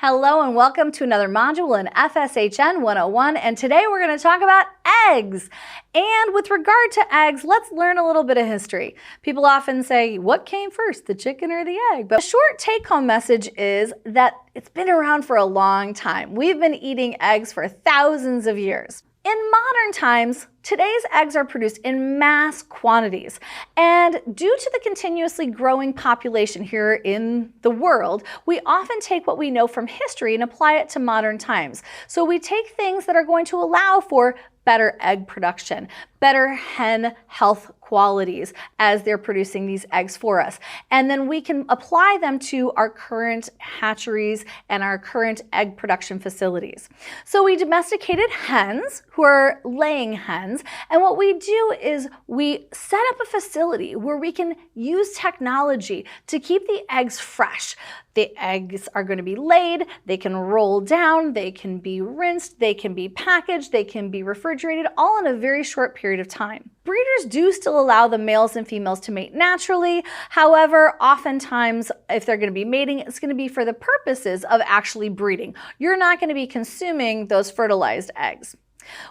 Hello and welcome to another module in FSHN101, and today we're going to talk about eggs. And with regard to eggs, let's learn a little bit of history. People often say, what came first, the chicken or the egg? But the short take-home message is that it's been around for a long time. We've been eating eggs for thousands of years. In modern times, today's eggs are produced in mass quantities, and due to the continuously growing population here in the world, we often take what we know from history and apply it to modern times. So we take things that are going to allow for better egg production, better hen health qualities as they're producing these eggs for us. And then we can apply them to our current hatcheries and our current egg production facilities. So we domesticated hens who are laying hens, and what we do is we set up a facility where we can use technology to keep the eggs fresh. The eggs are going to be laid, they can roll down, they can be rinsed, they can be packaged, they can be refrigerated, all in a very short period of time. Breeders do still allow the males and females to mate naturally. However, oftentimes, if they're going to be mating, it's going to be for the purposes of actually breeding. You're not going to be consuming those fertilized eggs.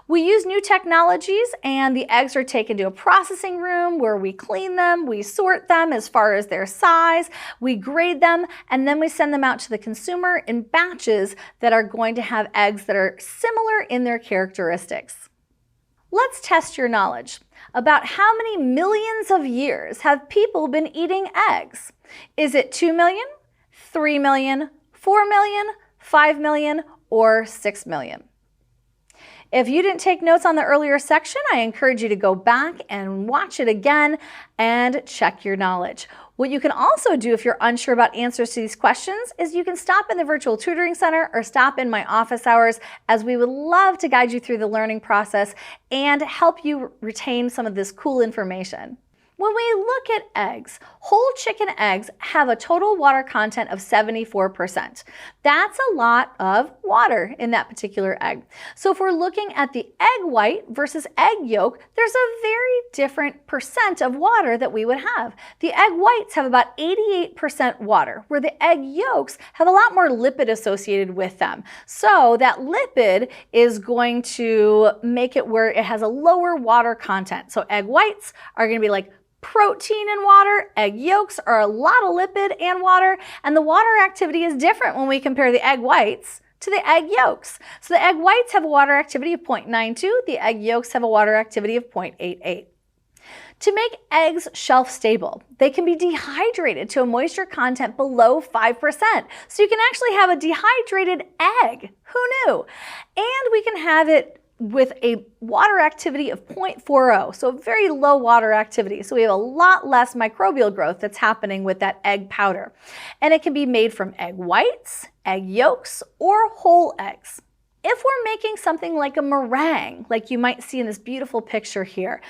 We use new technologies, and the eggs are taken to a processing room where we clean them, we sort them as far as their size, we grade them, and then we send them out to the consumer in batches that are going to have eggs that are similar in their characteristics. Let's test your knowledge. About how many millions of years have people been eating eggs? Is it 2 million, 3 million, 4 million, 5 million, or 6 million? If you didn't take notes on the earlier section, I encourage you to go back and watch it again and check your knowledge. What you can also do if you're unsure about answers to these questions is you can stop in the virtual tutoring center or stop in my office hours, as we would love to guide you through the learning process and help you retain some of this cool information. When we look at eggs, whole chicken eggs have a total water content of 74%. That's a lot of water in that particular egg. So if we're looking at the egg white versus egg yolk, there's a very different percent of water that we would have. The egg whites have about 88% water, where the egg yolks have a lot more lipid associated with them. So that lipid is going to make it where it has a lower water content. So egg whites are going to be like protein and water, egg yolks are a lot of lipid and water, and the water activity is different when we compare the egg whites to the egg yolks. So the egg whites have a water activity of 0.92, the egg yolks have a water activity of 0.88. To make eggs shelf stable, they can be dehydrated to a moisture content below 5%. So you can actually have a dehydrated egg. Who knew? And we can have it with a water activity of 0.40, so very low water activity. So we have a lot less microbial growth that's happening with that egg powder. And it can be made from egg whites, egg yolks, or whole eggs. If we're making something like a meringue, like you might see in this beautiful picture here,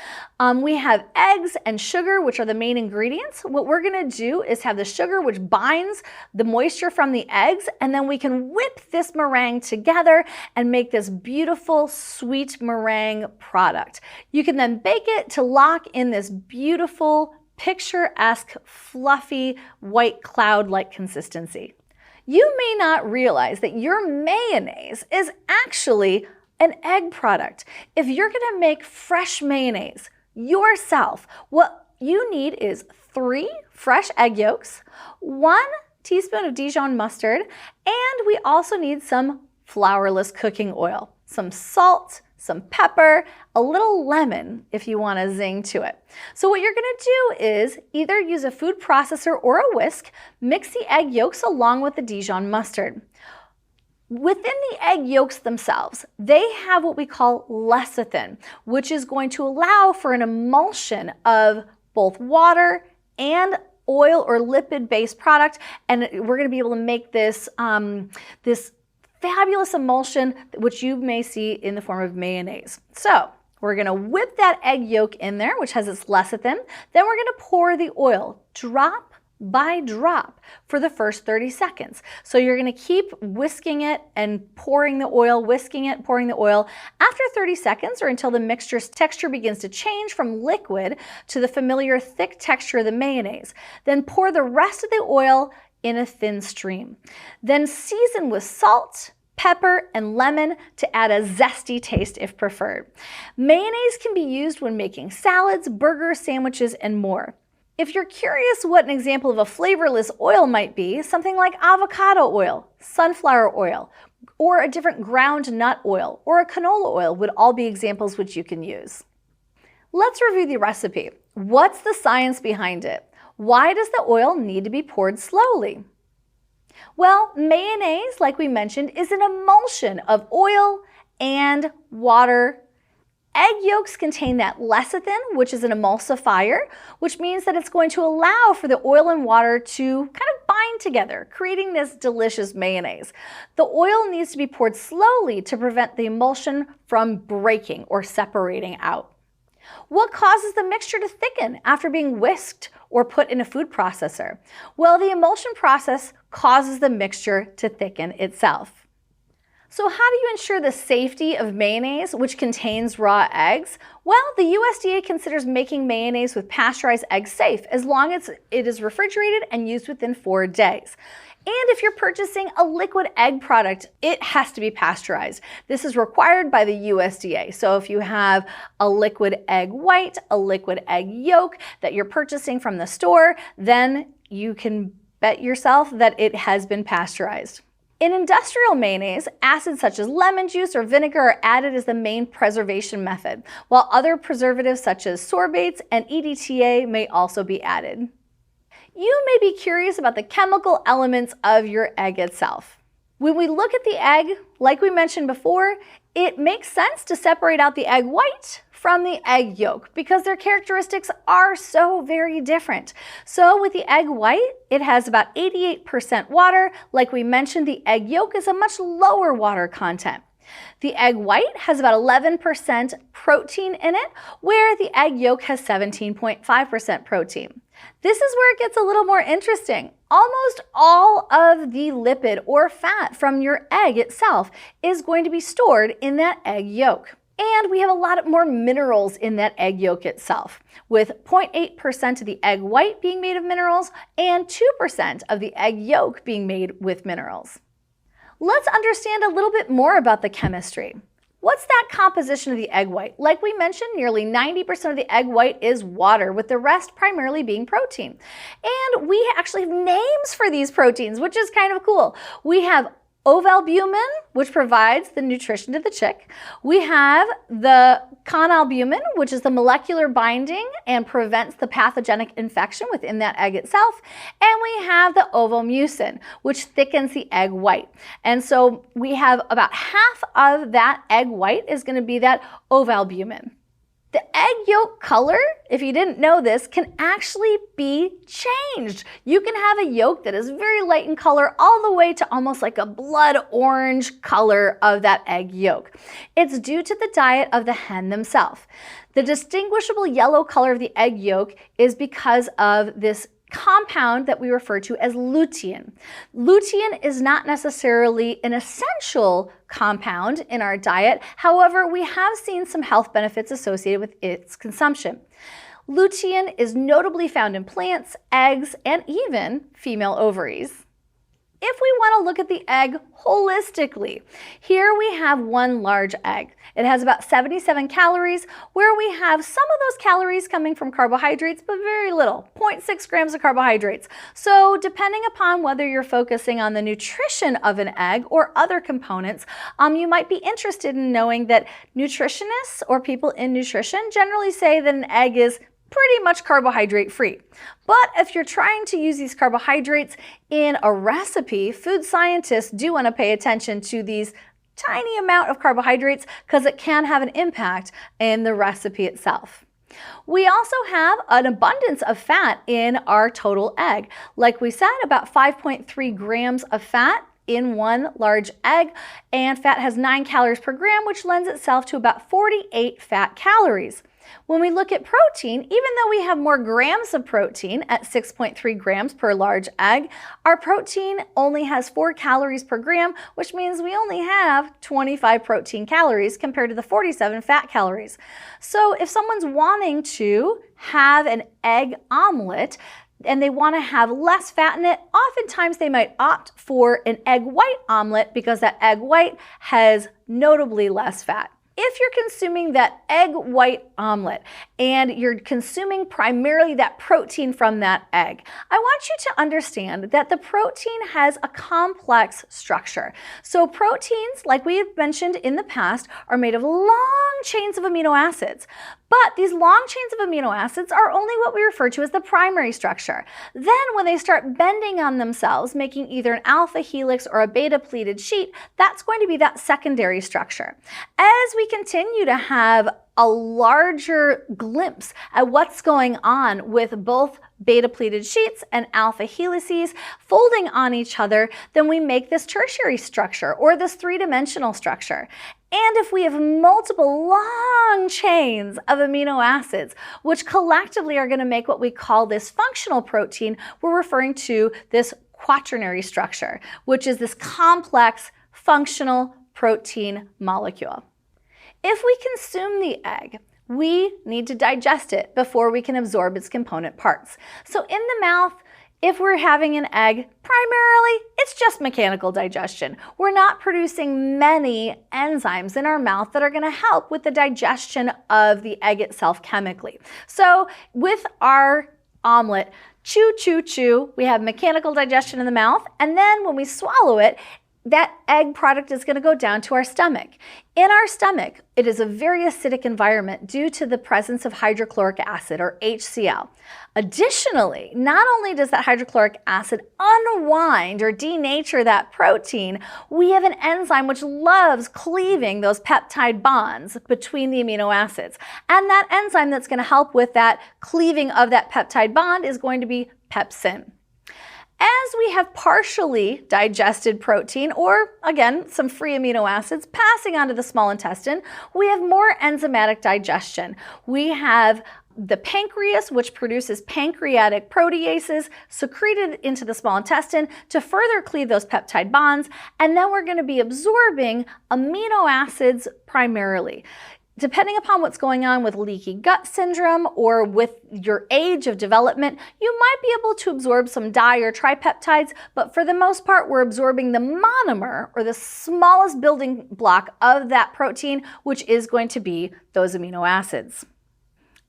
we have eggs and sugar, which are the main ingredients. What we're going to do is have the sugar, which binds the moisture from the eggs, and then we can whip this meringue together and make this beautiful, sweet meringue product. You can then bake it to lock in this beautiful, picturesque, fluffy, white cloud-like consistency. You may not realize that your mayonnaise is actually an egg product. If you're going to make fresh mayonnaise yourself, what you need is 3 fresh egg yolks, 1 teaspoon of Dijon mustard, and we also need some flourless cooking oil, some salt, some pepper, a little lemon if you want a zing to it. So what you're going to do is either use a food processor or a whisk, mix the egg yolks along with the Dijon mustard. Within the egg yolks themselves, they have what we call lecithin, which is going to allow for an emulsion of both water and oil or lipid-based product, and we're going to be able to make this fabulous emulsion, which you may see in the form of mayonnaise. So we're going to whip that egg yolk in there, which has its lecithin. Then we're going to pour the oil drop by drop for the first 30 seconds. So you're going to keep whisking it and pouring the oil, whisking it, pouring the oil. After 30 seconds, or until the mixture's texture begins to change from liquid to the familiar thick texture of the mayonnaise, then pour the rest of the oil in a thin stream. Then season with salt, pepper, and lemon to add a zesty taste if preferred. Mayonnaise can be used when making salads, burgers, sandwiches, and more. If you're curious what an example of a flavorless oil might be, something like avocado oil, sunflower oil, or a different ground nut oil, or a canola oil would all be examples which you can use. Let's review the recipe. What's the science behind it? Why does the oil need to be poured slowly? Well, mayonnaise, like we mentioned, is an emulsion of oil and water. Egg yolks contain that lecithin, which is an emulsifier, which means that it's going to allow for the oil and water to kind of bind together, creating this delicious mayonnaise. The oil needs to be poured slowly to prevent the emulsion from breaking or separating out. What causes the mixture to thicken after being whisked or put in a food processor? Well, the emulsion process causes the mixture to thicken itself. So how do you ensure the safety of mayonnaise, which contains raw eggs? Well, the USDA considers making mayonnaise with pasteurized eggs safe as long as it is refrigerated and used within 4 days. And if you're purchasing a liquid egg product, it has to be pasteurized. This is required by the USDA. So if you have a liquid egg white, a liquid egg yolk that you're purchasing from the store, then you can bet yourself that it has been pasteurized. In industrial mayonnaise, acids such as lemon juice or vinegar are added as the main preservation method, while other preservatives such as sorbates and EDTA may also be added. You may be curious about the chemical elements of your egg itself. When we look at the egg, like we mentioned before, it makes sense to separate out the egg white from the egg yolk because their characteristics are so very different. So with the egg white, it has about 88% water. Like we mentioned, the egg yolk is a much lower water content. The egg white has about 11% protein in it, where the egg yolk has 17.5% protein. This is where it gets a little more interesting. Almost all of the lipid or fat from your egg itself is going to be stored in that egg yolk. And we have a lot more minerals in that egg yolk itself, with 0.8% of the egg white being made of minerals and 2% of the egg yolk being made with minerals. Let's understand a little bit more about the chemistry. What's that composition of the egg white? Like we mentioned, nearly 90% of the egg white is water, with the rest primarily being protein. And we actually have names for these proteins, which is kind of cool. We have ovalbumin, which provides the nutrition to the chick. We have the conalbumin, which is the molecular binding and prevents the pathogenic infection within that egg itself. And we have the ovomucin, which thickens the egg white. And so we have about half of that egg white is going to be that ovalbumin. The egg yolk color, if you didn't know this, can actually be changed. You can have a yolk that is very light in color all the way to almost like a blood orange color of that egg yolk. It's due to the diet of the hen themselves. The distinguishable yellow color of the egg yolk is because of this compound that we refer to as lutein. Lutein is not necessarily an essential compound in our diet. However, we have seen some health benefits associated with its consumption. Lutein is notably found in plants, eggs, and even female ovaries. If we want to look at the egg holistically, here we have one large egg. It has about 77 calories, where we have some of those calories coming from carbohydrates, but very little, 0.6 grams of carbohydrates. So depending upon whether you're focusing on the nutrition of an egg or other components, you might be interested in knowing that nutritionists or people in nutrition generally say that an egg is pretty much carbohydrate free. But if you're trying to use these carbohydrates in a recipe, food scientists do want to pay attention to these tiny amount of carbohydrates because it can have an impact in the recipe itself. We also have an abundance of fat in our total egg. Like we said, about 5.3 grams of fat in one large egg, and fat has 9 calories per gram, which lends itself to about 48 fat calories. When we look at protein, even though we have more grams of protein at 6.3 grams per large egg, our protein only has 4 calories per gram, which means we only have 25 protein calories compared to the 47 fat calories. So if someone's wanting to have an egg omelet, and they want to have less fat in it, oftentimes they might opt for an egg white omelet because that egg white has notably less fat. If you're consuming that egg white omelet and you're consuming primarily that protein from that egg, I want you to understand that the protein has a complex structure. So proteins, like we have mentioned in the past, are made of long chains of amino acids. But these long chains of amino acids are only what we refer to as the primary structure. Then when they start bending on themselves, making either an alpha helix or a beta pleated sheet, that's going to be that secondary structure. As we continue to have a larger glimpse at what's going on with both beta pleated sheets and alpha helices folding on each other, then we make this tertiary structure or this three-dimensional structure. And if we have multiple long chains of amino acids, which collectively are going to make what we call this functional protein, we're referring to this quaternary structure, which is this complex functional protein molecule. If we consume the egg, we need to digest it before we can absorb its component parts. So in the mouth, if we're having an egg, primarily, it's just mechanical digestion. We're not producing many enzymes in our mouth that are going to help with the digestion of the egg itself chemically. So with our omelet, chew, chew, chew, we have mechanical digestion in the mouth, and then when we swallow it, that egg product is going to go down to our stomach. In our stomach, it is a very acidic environment due to the presence of hydrochloric acid, or HCl. Additionally, not only does that hydrochloric acid unwind or denature that protein, we have an enzyme which loves cleaving those peptide bonds between the amino acids. And that enzyme that's going to help with that cleaving of that peptide bond is going to be pepsin. As we have partially digested protein, or again, some free amino acids passing onto the small intestine, we have more enzymatic digestion. We have the pancreas, which produces pancreatic proteases secreted into the small intestine to further cleave those peptide bonds, and then we're going to be absorbing amino acids primarily. Depending upon what's going on with leaky gut syndrome or with your age of development, you might be able to absorb some di or tripeptides, but for the most part, we're absorbing the monomer, or the smallest building block of that protein, which is going to be those amino acids.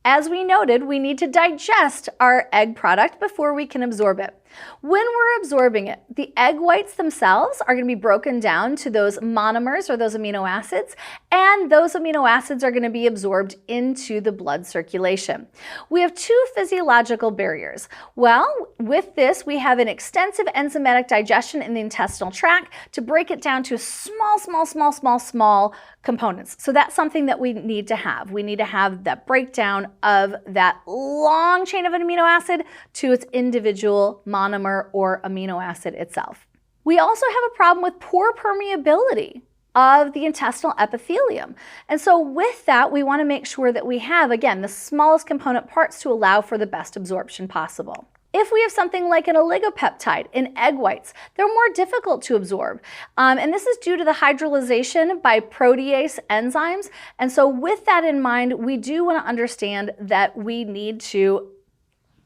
As we noted, we need to digest our egg product before we can absorb it. When we're absorbing it, the egg whites themselves are going to be broken down to those monomers, or those amino acids, and those amino acids are going to be absorbed into the blood circulation. We have two physiological barriers. Well, with this, we have an extensive enzymatic digestion in the intestinal tract to break it down to small components. So that's something that we need to have. We need to have that breakdown of that long chain of an amino acid to its individual monomer or amino acid itself. We also have a problem with poor permeability of the intestinal epithelium. And so with that, we want to make sure that we have, again, the smallest component parts to allow for the best absorption possible. If we have something like an oligopeptide in egg whites, they're more difficult to absorb. And this is due to the hydrolyzation by protease enzymes. And so with that in mind, we do want to understand that we need to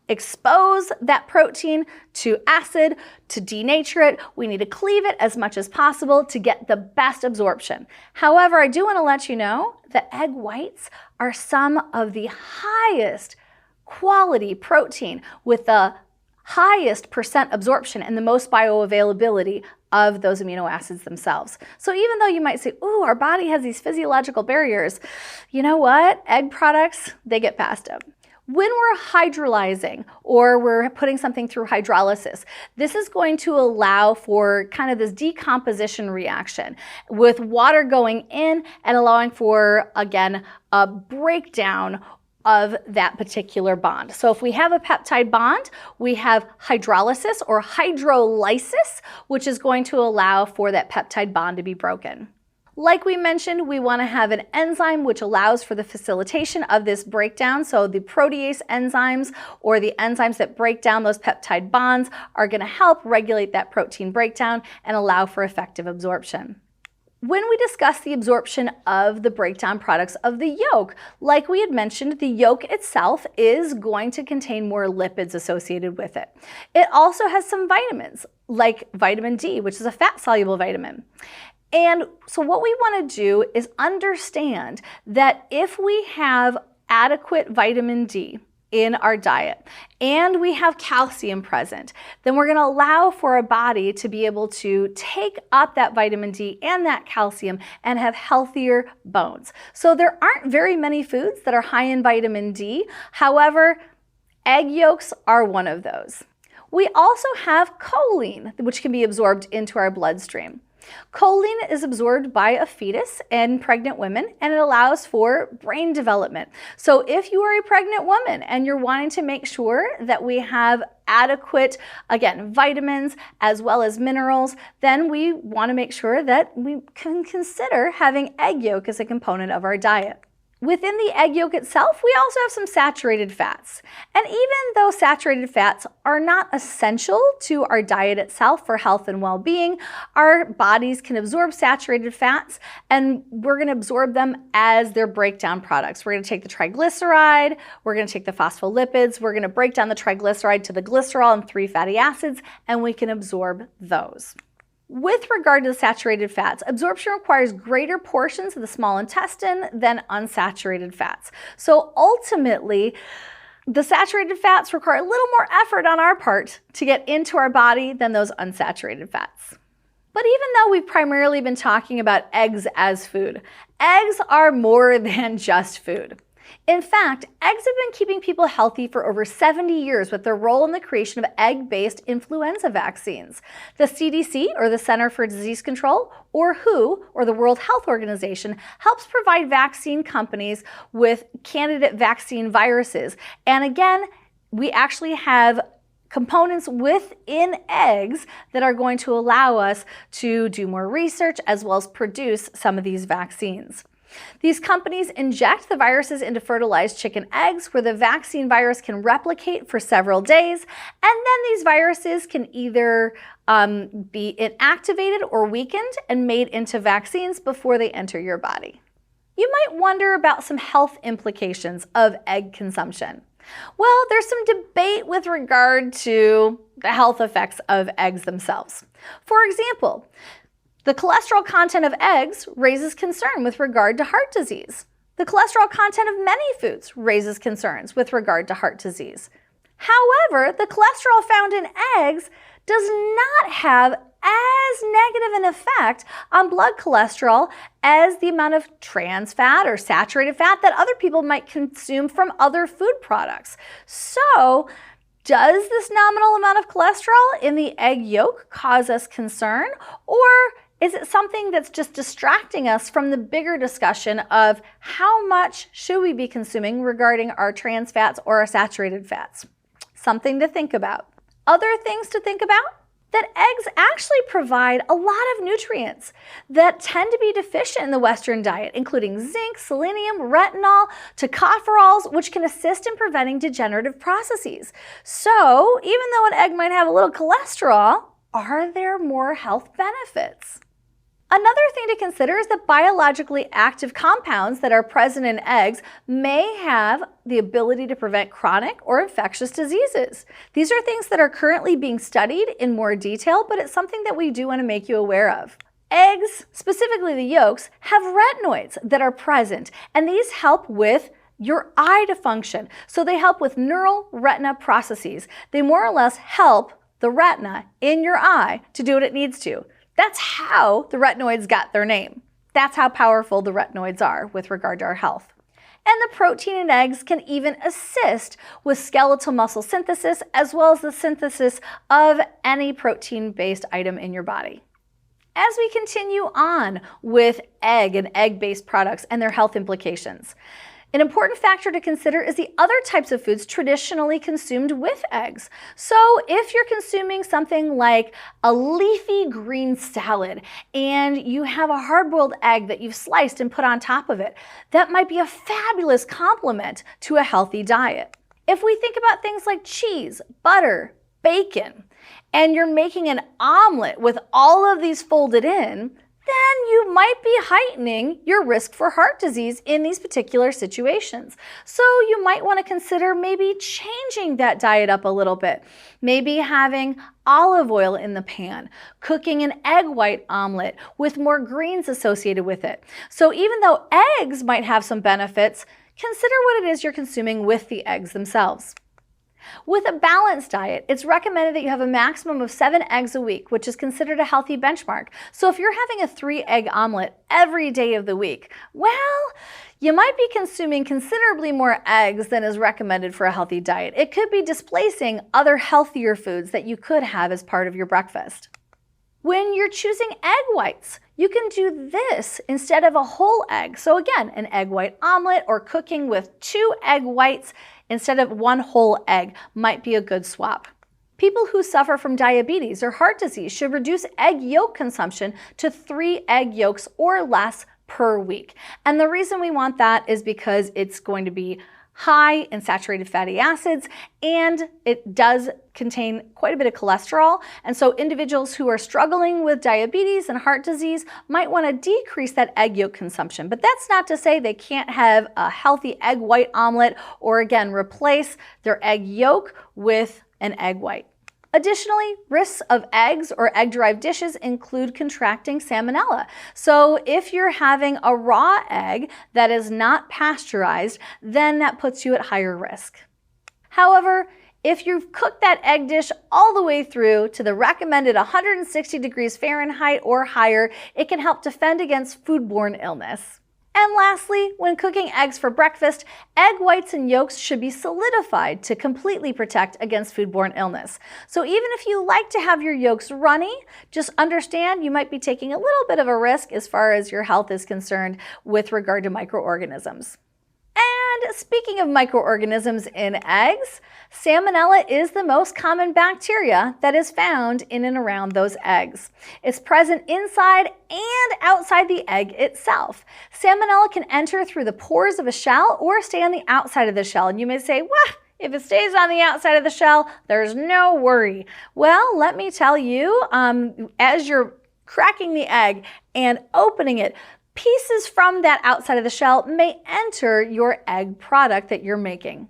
expose that protein to acid to denature it. We need to cleave it as much as possible to get the best absorption. However, I do want to let you know that egg whites are some of the highest quality protein with the highest percent absorption and the most bioavailability of those amino acids themselves. So even though you might say, ooh, our body has these physiological barriers, you know what? Egg products, they get past them. When we're hydrolyzing or we're putting something through hydrolysis, this is going to allow for kind of this decomposition reaction with water going in and allowing for, again, a breakdown of that particular bond. So if we have a peptide bond, we have hydrolysis or hydrolysis, which is going to allow for that peptide bond to be broken. Like we mentioned, we want to have an enzyme which allows for the facilitation of this breakdown. So the protease enzymes, or the enzymes that break down those peptide bonds, are going to help regulate that protein breakdown and allow for effective absorption. When we discuss the absorption of the breakdown products of the yolk, like we had mentioned, the yolk itself is going to contain more lipids associated with it. It also has some vitamins, like vitamin D, which is a fat-soluble vitamin. And so what we want to do is understand that if we have adequate vitamin D in our diet and we have calcium present, then we're going to allow for our body to be able to take up that vitamin D and that calcium and have healthier bones. So there aren't very many foods that are high in vitamin D. However, egg yolks are one of those. We also have choline, which can be absorbed into our bloodstream. Choline is absorbed by a fetus and pregnant women, and it allows for brain development. So if you are a pregnant woman and you're wanting to make sure that we have adequate, again, vitamins as well as minerals, then we want to make sure that we can consider having egg yolk as a component of our diet. Within the egg yolk itself, we also have some saturated fats. And even though saturated fats are not essential to our diet itself for health and well-being, our bodies can absorb saturated fats, and we're going to absorb them as their breakdown products. We're going to take the triglyceride, we're going to take the phospholipids, we're going to break down the triglyceride to the glycerol and 3 fatty acids, and we can absorb those. With regard to the saturated fats, absorption requires greater portions of the small intestine than unsaturated fats. So ultimately, the saturated fats require a little more effort on our part to get into our body than those unsaturated fats. But even though we've primarily been talking about eggs as food, eggs are more than just food. In fact, eggs have been keeping people healthy for over 70 years with their role in the creation of egg-based influenza vaccines. The CDC, or the Center for Disease Control, or WHO, or the World Health Organization, helps provide vaccine companies with candidate vaccine viruses. And again, we actually have components within eggs that are going to allow us to do more research as well as produce some of these vaccines. These companies inject the viruses into fertilized chicken eggs where the vaccine virus can replicate for several days, and then these viruses can either be inactivated or weakened and made into vaccines before they enter your body. You might wonder about some health implications of egg consumption. Well, there's some debate with regard to the health effects of eggs themselves. For example, the cholesterol content of eggs raises concern with regard to heart disease. The cholesterol content of many foods raises concerns with regard to heart disease. However, the cholesterol found in eggs does not have as negative an effect on blood cholesterol as the amount of trans fat or saturated fat that other people might consume from other food products. So, does this nominal amount of cholesterol in the egg yolk cause us concern, or is it something that's just distracting us from the bigger discussion of how much should we be consuming regarding our trans fats or our saturated fats? Something to think about. Other things to think about? That eggs actually provide a lot of nutrients that tend to be deficient in the Western diet, including zinc, selenium, retinol, tocopherols, which can assist in preventing degenerative processes. So even though an egg might have a little cholesterol, are there more health benefits? Another thing to consider is that biologically active compounds that are present in eggs may have the ability to prevent chronic or infectious diseases. These are things that are currently being studied in more detail, but it's something that we do want to make you aware of. Eggs, specifically the yolks, have retinoids that are present, and these help with your eye to function. So they help with neural retina processes. They more or less help the retina in your eye to do what it needs to. That's how the retinoids got their name. That's how powerful the retinoids are with regard to our health. And the protein in eggs can even assist with skeletal muscle synthesis as well as the synthesis of any protein-based item in your body. As we continue on with egg and egg-based products and their health implications, an important factor to consider is the other types of foods traditionally consumed with eggs. So if you're consuming something like a leafy green salad and you have a hard-boiled egg that you've sliced and put on top of it, that might be a fabulous complement to a healthy diet. If we think about things like cheese, butter, bacon, and you're making an omelet with all of these folded in, then you might be heightening your risk for heart disease in these particular situations. So you might want to consider maybe changing that diet up a little bit. Maybe having olive oil in the pan, cooking an egg white omelet with more greens associated with it. So even though eggs might have some benefits, consider what it is you're consuming with the eggs themselves. With a balanced diet, it's recommended that you have a maximum of 7 eggs a week, which is considered a healthy benchmark. So if you're having a 3-egg omelet every day of the week, well, you might be consuming considerably more eggs than is recommended for a healthy diet. It could be displacing other healthier foods that you could have as part of your breakfast. When you're choosing egg whites, you can do this instead of a whole egg. So again, an egg white omelet or cooking with 2 egg whites instead of 1 whole egg might be a good swap. People who suffer from diabetes or heart disease should reduce egg yolk consumption to 3 egg yolks or less per week. And the reason we want that is because it's going to be high in saturated fatty acids, and it does contain quite a bit of cholesterol. And so individuals who are struggling with diabetes and heart disease might want to decrease that egg yolk consumption. But that's not to say they can't have a healthy egg white omelet or, again, replace their egg yolk with an egg white. Additionally, risks of eggs or egg-derived dishes include contracting salmonella. So if you're having a raw egg that is not pasteurized, then that puts you at higher risk. However, if you've cooked that egg dish all the way through to the recommended 160 degrees Fahrenheit or higher, it can help defend against foodborne illness. And lastly, when cooking eggs for breakfast, egg whites and yolks should be solidified to completely protect against foodborne illness. So even if you like to have your yolks runny, just understand you might be taking a little bit of a risk as far as your health is concerned with regard to microorganisms. And speaking of microorganisms in eggs, salmonella is the most common bacteria that is found in and around those eggs. It's present inside and outside the egg itself. Salmonella can enter through the pores of a shell or stay on the outside of the shell. And you may say, well, if it stays on the outside of the shell, there's no worry. Well, let me tell you, as you're cracking the egg and opening it, pieces from that outside of the shell may enter your egg product that you're making.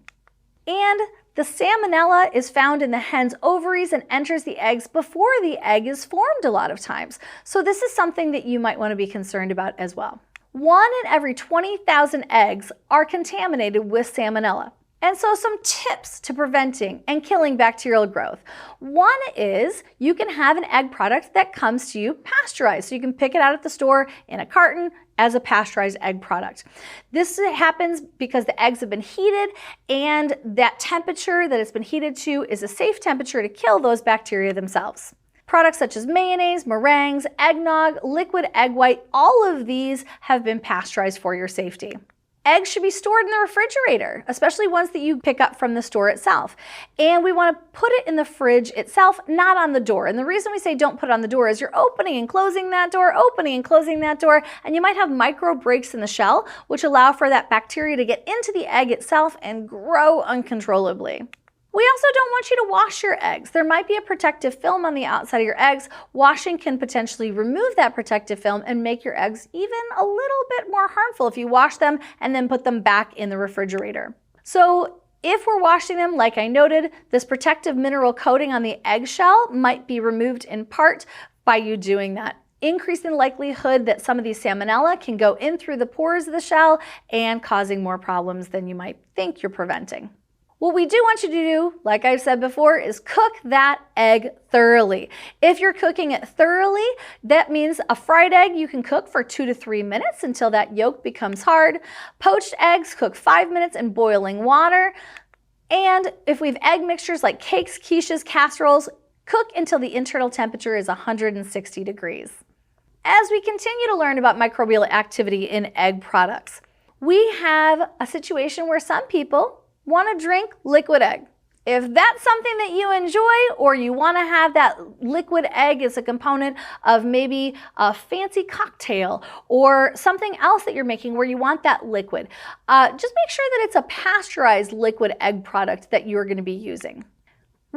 And the salmonella is found in the hen's ovaries and enters the eggs before the egg is formed a lot of times. So this is something that you might want to be concerned about as well. 1 in every 20,000 eggs are contaminated with salmonella. And so some tips to preventing and killing bacterial growth. One is you can have an egg product that comes to you pasteurized. So you can pick it out at the store in a carton as a pasteurized egg product. This happens because the eggs have been heated, and that temperature that it's been heated to is a safe temperature to kill those bacteria themselves. Products such as mayonnaise, meringues, eggnog, liquid egg white, all of these have been pasteurized for your safety. Eggs should be stored in the refrigerator, especially ones that you pick up from the store itself. And we want to put it in the fridge itself, not on the door. And the reason we say don't put it on the door is you're opening and closing that door, opening and closing that door, and you might have micro breaks in the shell, which allow for that bacteria to get into the egg itself and grow uncontrollably. We also don't want you to wash your eggs. There might be a protective film on the outside of your eggs. Washing can potentially remove that protective film and make your eggs even a little bit more harmful if you wash them and then put them back in the refrigerator. So if we're washing them, like I noted, this protective mineral coating on the eggshell might be removed in part by you doing that, increasing the likelihood that some of these salmonella can go in through the pores of the shell and causing more problems than you might think you're preventing. What we do want you to do, like I've said before, is cook that egg thoroughly. If you're cooking it thoroughly, that means a fried egg you can cook for 2 to 3 minutes until that yolk becomes hard. Poached eggs, cook 5 minutes in boiling water. And if we have egg mixtures like cakes, quiches, casseroles, cook until the internal temperature is 160 degrees. As we continue to learn about microbial activity in egg products, we have a situation where some people want to drink liquid egg. If that's something that you enjoy, or you want to have that liquid egg as a component of maybe a fancy cocktail or something else that you're making where you want that liquid, just make sure that it's a pasteurized liquid egg product that you're going to be using.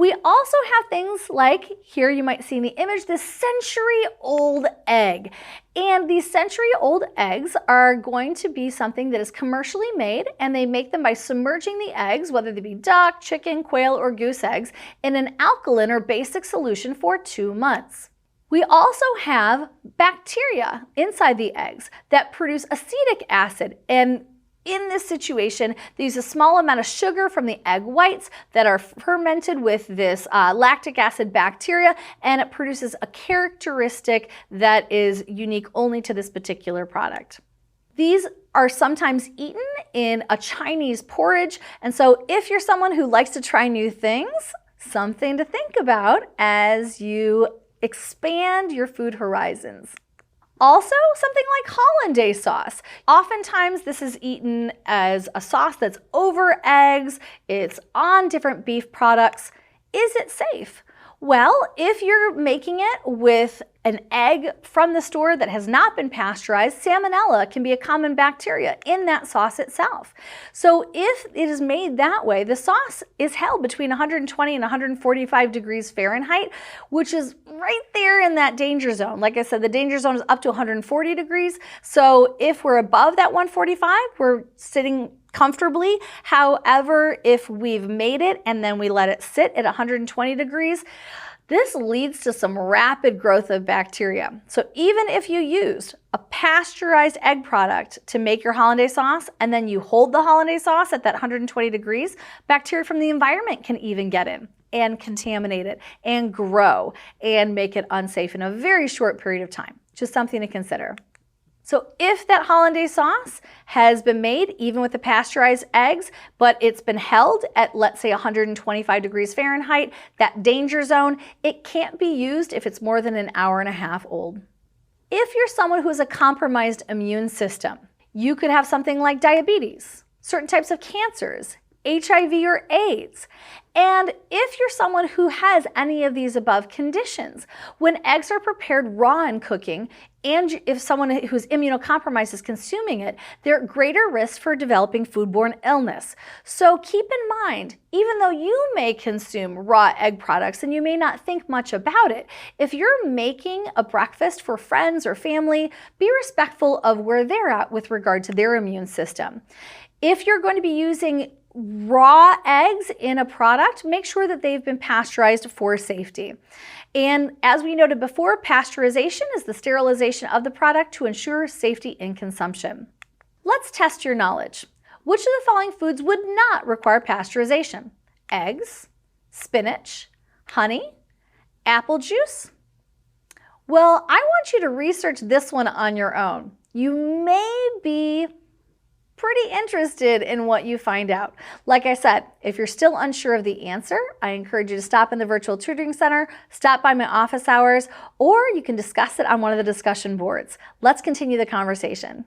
We also have things like, here you might see in the image, this century-old egg. And these century-old eggs are going to be something that is commercially made, and they make them by submerging the eggs, whether they be duck, chicken, quail, or goose eggs, in an alkaline or basic solution for 2 months. We also have bacteria inside the eggs that produce acetic acid, and in this situation, they use a small amount of sugar from the egg whites that are fermented with this lactic acid bacteria, and it produces a characteristic that is unique only to this particular product. These are sometimes eaten in a Chinese porridge, and so if you're someone who likes to try new things, something to think about as you expand your food horizons. Also, something like hollandaise sauce. Oftentimes, this is eaten as a sauce that's over eggs. It's on different beef products. Is it safe? Well, if you're making it with an egg from the store that has not been pasteurized, salmonella can be a common bacteria in that sauce itself. So if it is made that way, the sauce is held between 120 and 145 degrees Fahrenheit, which is right there in that danger zone. Like I said, the danger zone is up to 140 degrees. So if we're above that 145, we're sitting comfortably. However, if we've made it and then we let it sit at 120 degrees, this leads to some rapid growth of bacteria. So even if you used a pasteurized egg product to make your hollandaise sauce, and then you hold the hollandaise sauce at that 120 degrees, bacteria from the environment can even get in and contaminate it and grow and make it unsafe in a very short period of time. Just something to consider. So if that hollandaise sauce has been made, even with the pasteurized eggs, but it's been held at, let's say, 125 degrees Fahrenheit, that danger zone, it can't be used if it's more than an hour and a half old. If you're someone who has a compromised immune system, you could have something like diabetes, certain types of cancers, HIV or AIDS. And if you're someone who has any of these above conditions, when eggs are prepared raw in cooking, and if someone who's immunocompromised is consuming it, they're at greater risk for developing foodborne illness. So keep in mind, even though you may consume raw egg products and you may not think much about it, if you're making a breakfast for friends or family, be respectful of where they're at with regard to their immune system. If you're going to be using raw eggs in a product, make sure that they've been pasteurized for safety. And as we noted before, pasteurization is the sterilization of the product to ensure safety in consumption. Let's test your knowledge. Which of the following foods would not require pasteurization? Eggs, spinach, honey, apple juice? Well, I want you to research this one on your own. You may be pretty interested in what you find out. Like I said, if you're still unsure of the answer, I encourage you to stop in the virtual tutoring center, stop by my office hours, or you can discuss it on one of the discussion boards. Let's continue the conversation.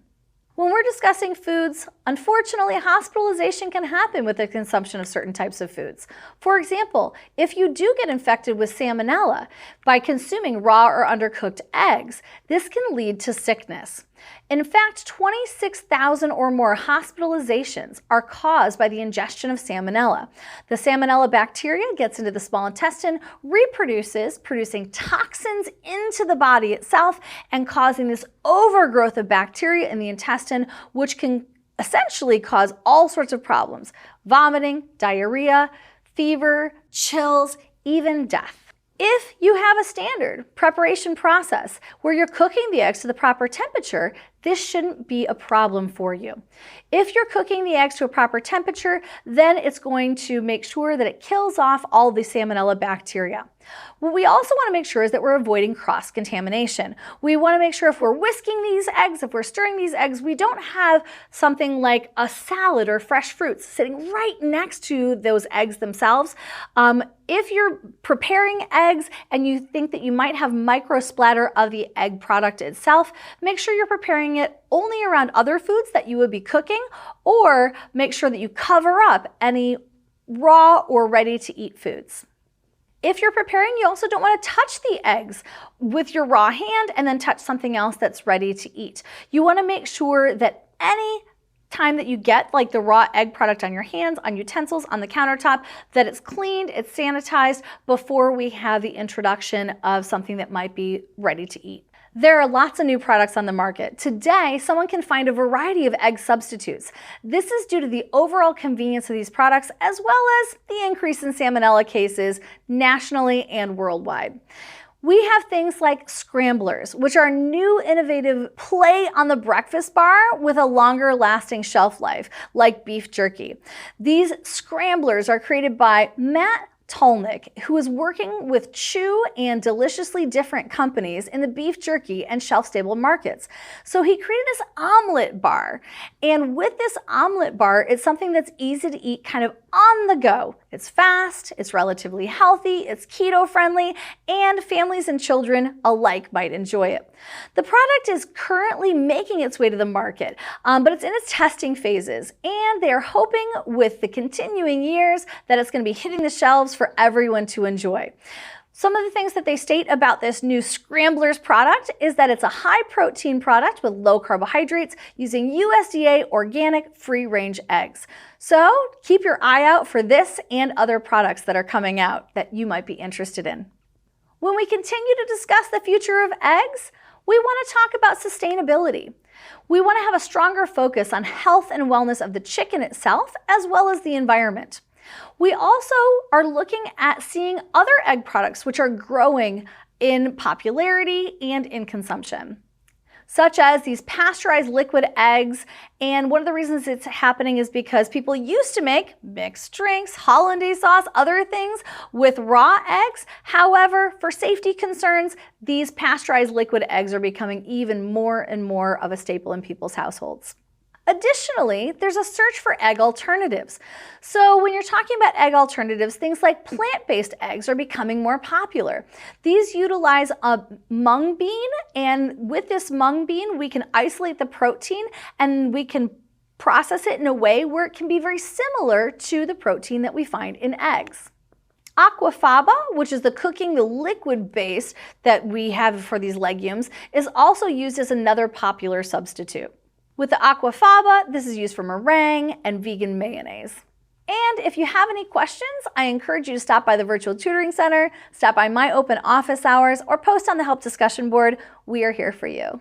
When we're discussing foods, unfortunately, hospitalization can happen with the consumption of certain types of foods. For example, if you do get infected with salmonella by consuming raw or undercooked eggs, this can lead to sickness. In fact, 26,000 or more hospitalizations are caused by the ingestion of salmonella. The salmonella bacteria gets into the small intestine, reproduces, producing toxins into the body itself and causing this overgrowth of bacteria in the intestine, which can essentially cause all sorts of problems: vomiting, diarrhea, fever, chills, even death. If you have a standard preparation process where you're cooking the eggs to the proper temperature, this shouldn't be a problem for you. If you're cooking the eggs to a proper temperature, then it's going to make sure that it kills off all the salmonella bacteria. What we also want to make sure is that we're avoiding cross-contamination. We want to make sure if we're whisking these eggs, if we're stirring these eggs, we don't have something like a salad or fresh fruits sitting right next to those eggs themselves. If you're preparing eggs and you think that you might have micro splatter of the egg product itself, make sure you're preparing it only around other foods that you would be cooking, or make sure that you cover up any raw or ready to eat foods. If you're preparing, you also don't want to touch the eggs with your raw hand and then touch something else that's ready to eat. You want to make sure that any time that you get like the raw egg product on your hands, on utensils, on the countertop, that it's cleaned, it's sanitized before we have the introduction of something that might be ready to eat. There are lots of new products on the market. Today, someone can find a variety of egg substitutes. This is due to the overall convenience of these products as well as the increase in salmonella cases nationally and worldwide. We have things like scramblers, which are new innovative play on the breakfast bar with a longer lasting shelf life, like beef jerky. These scramblers are created by Matt Tolnick, who is working with Chew and deliciously different companies in the beef jerky and shelf-stable markets. So he created this omelet bar. And with this omelet bar, it's something that's easy to eat kind of on the go. It's fast, it's relatively healthy, it's keto-friendly, and families and children alike might enjoy it. The product is currently making its way to the market, but it's in its testing phases, and they are hoping with the continuing years that it's going to be hitting the shelves for everyone to enjoy. Some of the things that they state about this new Scramblers product is that it's a high-protein product with low carbohydrates using USDA organic free-range eggs. So keep your eye out for this and other products that are coming out that you might be interested in. When we continue to discuss the future of eggs, we want to talk about sustainability. We want to have a stronger focus on health and wellness of the chicken itself as well as the environment. We also are looking at seeing other egg products which are growing in popularity and in consumption, such as these pasteurized liquid eggs. And one of the reasons it's happening is because people used to make mixed drinks, hollandaise sauce, other things with raw eggs. However, for safety concerns, these pasteurized liquid eggs are becoming even more and more of a staple in people's households. Additionally, there's a search for egg alternatives. So when you're talking about egg alternatives, things like plant-based eggs are becoming more popular. These utilize a mung bean, and with this mung bean, we can isolate the protein and we can process it in a way where it can be very similar to the protein that we find in eggs. Aquafaba, which is the liquid base that we have for these legumes, is also used as another popular substitute. With the aquafaba, this is used for meringue and vegan mayonnaise. And if you have any questions, I encourage you to stop by the Virtual Tutoring Center, stop by my open office hours, or post on the help discussion board. We are here for you.